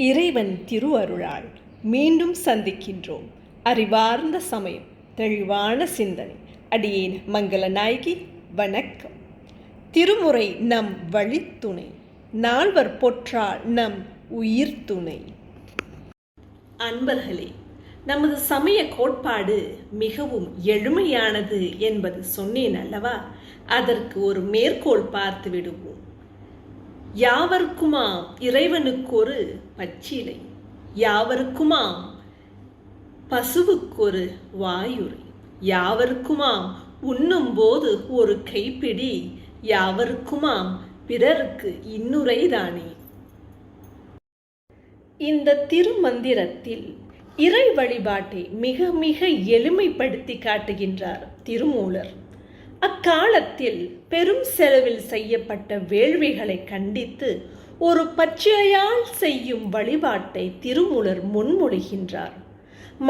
இறைவன் திருவருளால் மீண்டும் சந்திக்கின்றோம். அறிவார்ந்த சமயம், தெளிவான சிந்தனை. அடியேன் மங்களநாயகி. வணக்கம். திருமுறை நம் வழித்துணை, நால்வர் பொற்றால் நம் உயிர் துணை. அன்பர்களே, நமது சமய கோட்பாடு மிகவும் எளிமையானது என்பது சொன்னேன் அல்லவா? அதற்கு ஒரு மேற்கோள் பார்த்து விடுவோம். யாவருக்குமாம் இறைவனுக்கொரு பச்சிலை, யாவருக்குமாம் பசுவுக்கொரு வாயுரை, யாவருக்குமாம் உண்ணும் போது ஒரு கைப்பிடி, யாவருக்குமாம் பிறருக்கு இன்னுரைதானே. இந்த திருமந்திரத்தில் இறை வழிபாட்டை மிக மிக எளிமைப்படுத்தி காட்டுகின்றார் திருமூலர். அக்காலத்தில் பெரும் செலவில் செய்யப்பட்ட வேள்விகளை கண்டித்து ஒரு பச்சையால் செய்யும் வழிபாட்டை திருமூலர் முன்மொழிகின்றார்.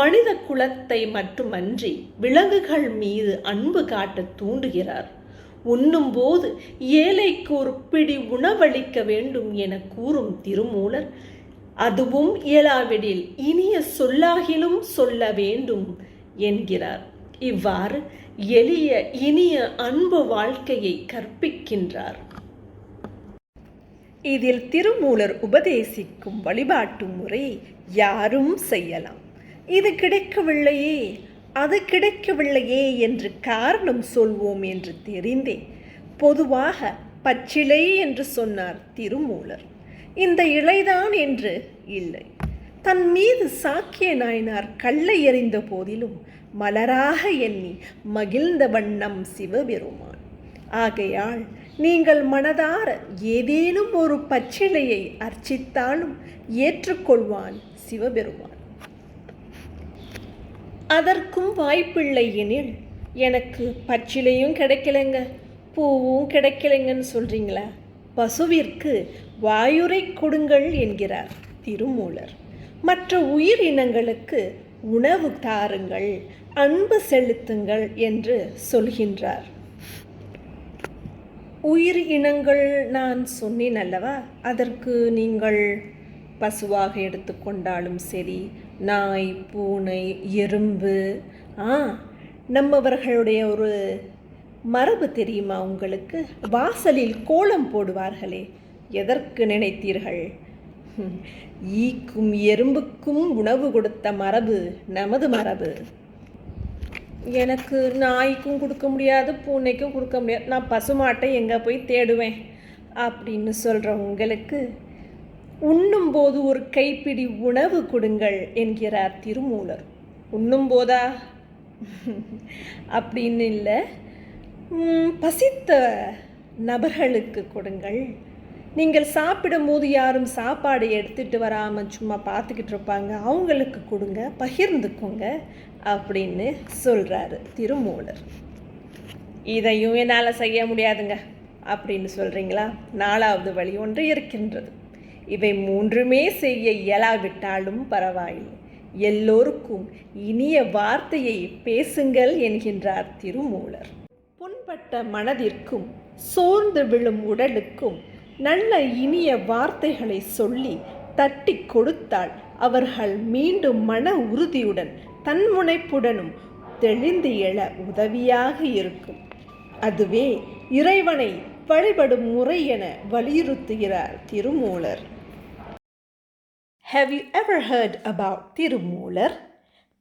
மனித குலத்தை மட்டுமன்றி விலங்குகள் மீது அன்பு காட்ட தூண்டுகிறார். உண்ணும் போது ஏழைக்கு ஒரு பிடி உணவளிக்க வேண்டும் என கூறும் திருமூலர், அதுவும் இயலாவிடில் இனிய சொல்லாகிலும் சொல்ல வேண்டும் என்கிறார். இவ்வாறு எளிய இனிய அன்பு வாழ்க்கையை கற்பிக்கின்றார். இதில் திருமூலர் உபதேசிக்கும் வழிபாட்டு முறையை யாரும் செய்யலாம். இது கிடைக்கவில்லையே, அது கிடைக்கவில்லையே என்று காரணம் சொல்வோம் என்று தெரிந்தே பொதுவாக பச்சிலை என்று சொன்னார் திருமூலர். இந்த இலைதான் என்று இல்லை. தன் மீது சாக்கிய நாயனார் கல்லை எறிந்த போதிலும் மலராக எண்ணி மகிழ்ந்த வண்ணம் சிவபெருமான். ஆகையால் நீங்கள் மனதார ஏதேனும் ஒரு பச்சிலையை அர்ச்சித்தாலும் ஏற்றுக்கொள்வான் சிவபெருமான். அதற்கும் வாய்ப்பில்லை எனில், எனக்கு பச்சிலையும் கிடைக்கலைங்க, பூவும் கிடைக்கலைங்கன்னு சொல்றீங்களா? பசுவிற்கு வாயுரை கொடுங்கள் என்கிறார் திருமூலர். மற்ற உயிரினங்களுக்கு உணவு தாருங்கள், அன்பு செலுத்துங்கள் என்று சொல்கின்றார். உயிர் இனங்கள் நான் சொன்னேன் அல்லவா? அதற்கு நீங்கள் பசுவாக எடுத்துக்கொண்டாலும் சரி, நாய், பூனை, எறும்பு. நம்மவர்களுடைய ஒரு மரபு தெரியுமா உங்களுக்கு? வாசலில் கோலம் போடுவார்களே, எதற்கு நினைத்தீர்கள்? ஈக்கும் எறும்புக்கும் உணவு கொடுத்த மரபு நமது மரபு. எனக்கு நாய்க்கும் கொடுக்க முடியாது, பூனைக்கும் கொடுக்க முடியாது, நான் பசுமாட்டை எங்கே போய் தேடுவேன் அப்படின்னு சொல்கிற உங்களுக்கு உண்ணும் போது ஒரு கைப்பிடி உணவு கொடுங்கள் என்கிறார் திருமூலர். உண்ணும் போதா அப்படின்னு இல்லை, பசித்த நபர்களுக்கு கொடுங்கள். நீங்கள் சாப்பிடும்போது யாரும் சாப்பாடு எடுத்துகிட்டு வராமல் சும்மா பார்த்துக்கிட்டு இருப்பாங்க, அவங்களுக்கு கொடுங்க, பகிர்ந்துக்கோங்க அப்படின்னு சொல்கிறாரு திருமூலர். இதையும் என்னால் செய்ய முடியாதுங்க அப்படின்னு சொல்கிறீங்களா? நாலாவது வழி ஒன்று இருக்கின்றது. இவை மூன்றுமே செய்ய இயலாவிட்டாலும் பரவாயில்லை, எல்லோருக்கும் இனிய வார்த்தையை பேசுங்கள் என்கின்றார் திருமூலர். புண்பட்ட மனதிற்கும் சோர்ந்து விழும் உடலுக்கும் நல்ல இனிய வார்த்தைகளை சொல்லி தட்டி கொடுத்தால் அவர்கள் மீண்டும் மன உறுதியுடன் தன்முனைப்புடனும் தெளிந்து எழ உதவியாக இருக்கும். அதுவே இறைவனை வழிபடும் முறை என வலியுறுத்துகிறார் Thirumoolar. Have you ever heard about Tirumular?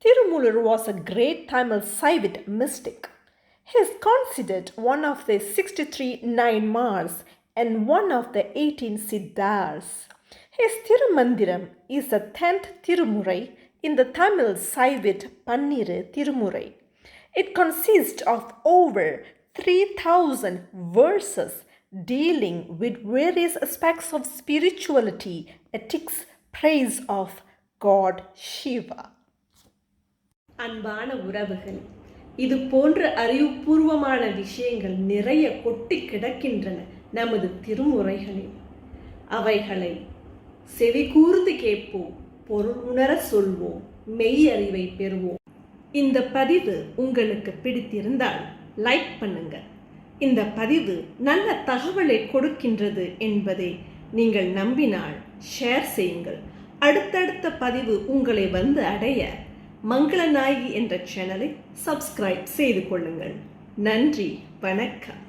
Tirumular was a great Tamil Saivit mystic. He is considered one of the 63 Nayanmars and one of the 18 Siddhas. His Tirumantiram is the 10th Tirumurai in the Tamil Saivit Panniru Tirumurai. It consists of over 3,000 verses dealing with various aspects of spirituality, ethics, praise of God Shiva. அன்பான உறவுகள், இது போன்ற அறிவுபூர்வமான விஷயங்கள் நிறைய கொட்டி கிடக்கின்றன நமது திருமுறைகளில். அவைகளை செவி கூர்ந்து கேட்போம், பொருள் உணர சொல்வோம், மெய் அறிவை பெறுவோம். இந்த பதிவு உங்களுக்கு பிடித்திருந்தால் லைக் பண்ணுங்க. இந்த பதிவு நல்ல தகவலை கொடுக்கின்றது என்பதை நீங்கள் நம்பினால் ஷேர் செய்யுங்கள். அடுத்தடுத்த பதிவு உங்களை வந்து அடைய மங்களநாயகி என்ற சேனலை சப்ஸ்கிரைப் செய்து கொள்ளுங்கள். நன்றி, வணக்கம்.